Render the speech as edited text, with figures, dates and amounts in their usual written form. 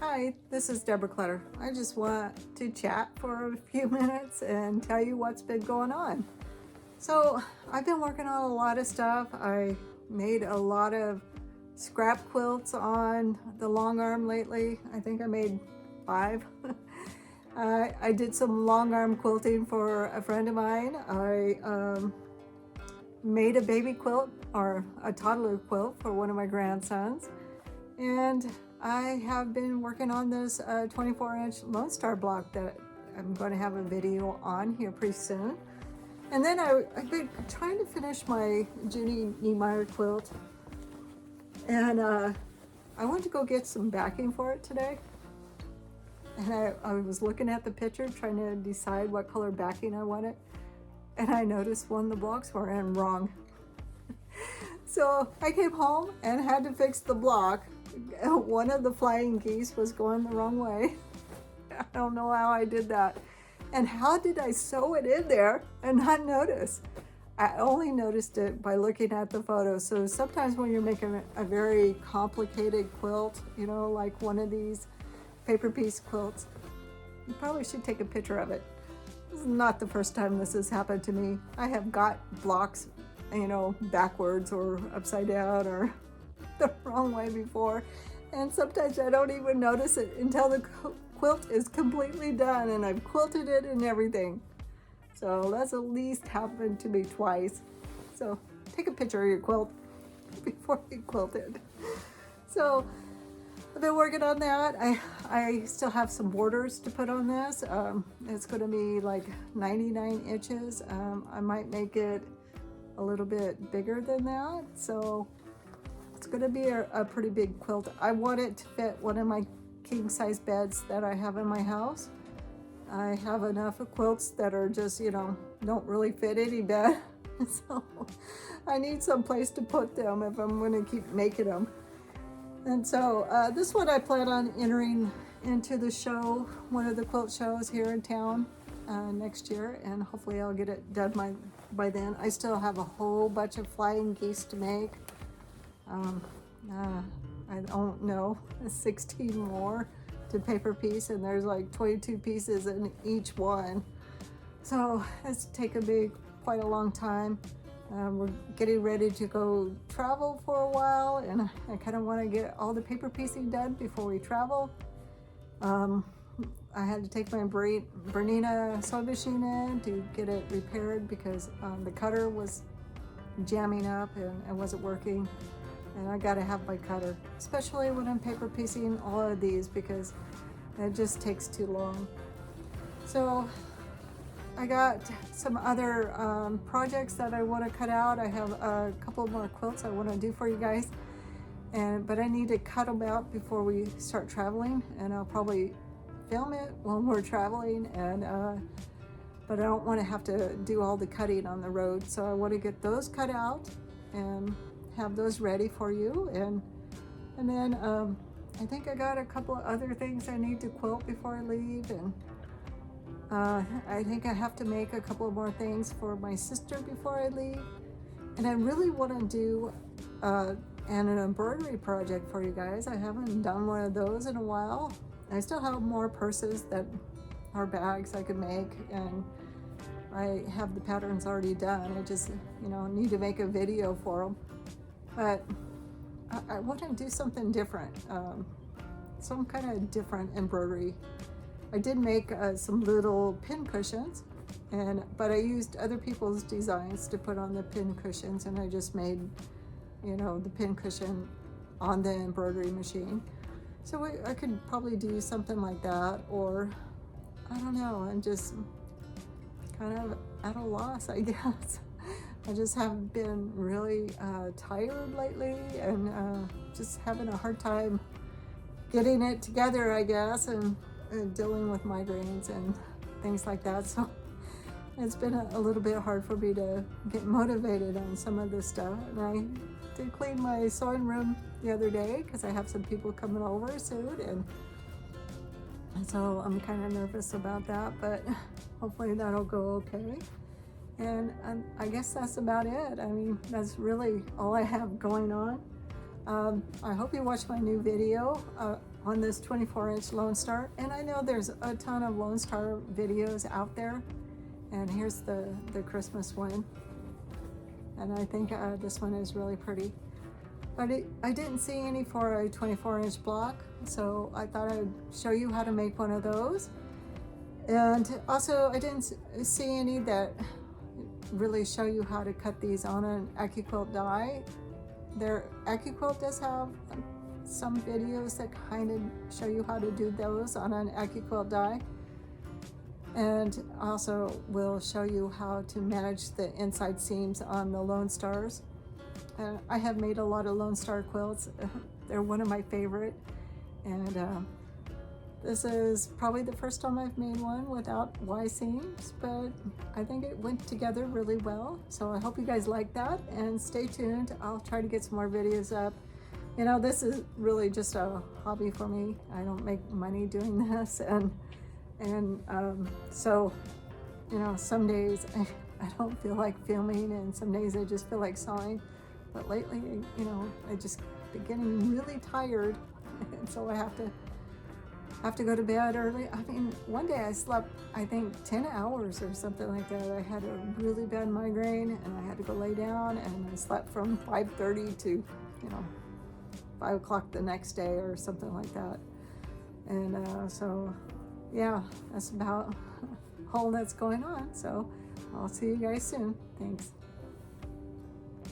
Hi, this is Deborah Clutter. I just want to chat for a few minutes and tell you what's been going on. So, I've been working on a lot of stuff. I made a lot of scrap quilts on the long arm lately. I think I made 5. I did some long arm quilting for a friend of mine. I made a baby quilt or a toddler quilt for one of my grandsons. And I have been working on this 24-inch Lone Star block that I'm going to have a video on here pretty soon. And then I've been trying to finish my Judy Niemeyer quilt. And I went to go get some backing for it today. And I was looking at the picture trying to decide what color backing I wanted. And I noticed one of the blocks were in wrong. So I came home and had to fix the block. One of the flying geese was going the wrong way. I don't know how I did that. And how did I sew it in there and not notice? I only noticed it by looking at the photo. So sometimes when you're making a very complicated quilt, you know, like one of these paper piece quilts, you probably should take a picture of it. This is not the first time this has happened to me. I have got blocks, you know, backwards or upside down or the wrong way before, and sometimes I don't even notice it until the quilt is completely done and I've quilted it and everything. So that's at least happened to me twice. So take a picture of your quilt before you quilt it. So I've been working on that. I still have some borders to put on this. It's going to be like 99 inches. I might make it a little bit bigger than that. So it's going to be a pretty big quilt. I want it to fit one of my king size beds that I have in my house. I have enough of quilts that are just, you know, don't really fit any bed. So I need some place to put them if I'm going to keep making them. And so this one I plan on entering into the show, one of the quilt shows here in town next year, and hopefully I'll get it done by then. I still have a whole bunch of flying geese to make. I don't know, 16 more to paper piece, and there's like 22 pieces in each one. So it's taken me quite a long time. We're getting ready to go travel for a while, and I kind of want to get all the paper piecing done before we travel. I had to take my Bernina sewing machine in to get it repaired because the cutter was jamming up and it wasn't working. And I gotta have my cutter, especially when I'm paper piecing all of these because it just takes too long. So I got some other projects that I want to cut out. I have a couple more quilts I want to do for you guys, but I need to cut them out before we start traveling, and I'll probably film it when we're traveling. But I don't want to have to do all the cutting on the road, so I want to get those cut out and have those ready for you. And then I think I got a couple of other things I need to quilt before I leave, and I think I have to make a couple of more things for my sister before I leave. And I really want to do an embroidery project for you guys. I haven't done one of those in a while. I still have more purses that are bags I could make, and I have the patterns already done. I just, you know, need to make a video for them. But I want to do something different, some kind of different embroidery. I did make some little pin cushions, but I used other people's designs to put on the pin cushions, and I just made, you know, the pin cushion on the embroidery machine. So I could probably do something like that, or I don't know, I'm just kind of at a loss, I guess. I just have been really tired lately, and just having a hard time getting it together, I guess, and dealing with migraines and things like that. So it's been a little bit hard for me to get motivated on some of this stuff. And I did clean my sewing room the other day because I have some people coming over soon, and so I'm kind of nervous about that, but hopefully that'll go okay. And I guess that's about it. I mean, that's really all I have going on. I hope you watch my new video on this 24-inch Lone Star. And I know there's a ton of Lone Star videos out there. And here's the Christmas one. And I think this one is really pretty. But I didn't see any for a 24-inch block, so I thought I'd show you how to make one of those. And also, I didn't see any that really show you how to cut these on an AccuQuilt die. AccuQuilt does have some videos that kind of show you how to do those on an AccuQuilt die. And also will show you how to manage the inside seams on the Lone Stars. I have made a lot of Lone Star quilts. They're one of my favorite. And this is probably the first time I've made one without Y seams, but I think it went together really well. So I hope you guys like that, and stay tuned. I'll try to get some more videos up. You know, this is really just a hobby for me. I don't make money doing this, and so, you know, some days I don't feel like filming, and some days I just feel like sewing. But lately, you know, I just been getting really tired, and so I have to go to bed early. I mean, one day I slept, I think 10 hours or something like that. I had a really bad migraine, and I had to go lay down, and I slept from 5:30 to, you know, 5 o'clock the next day or something like that. And so, yeah, that's about all that's going on. So I'll see you guys soon. Thanks.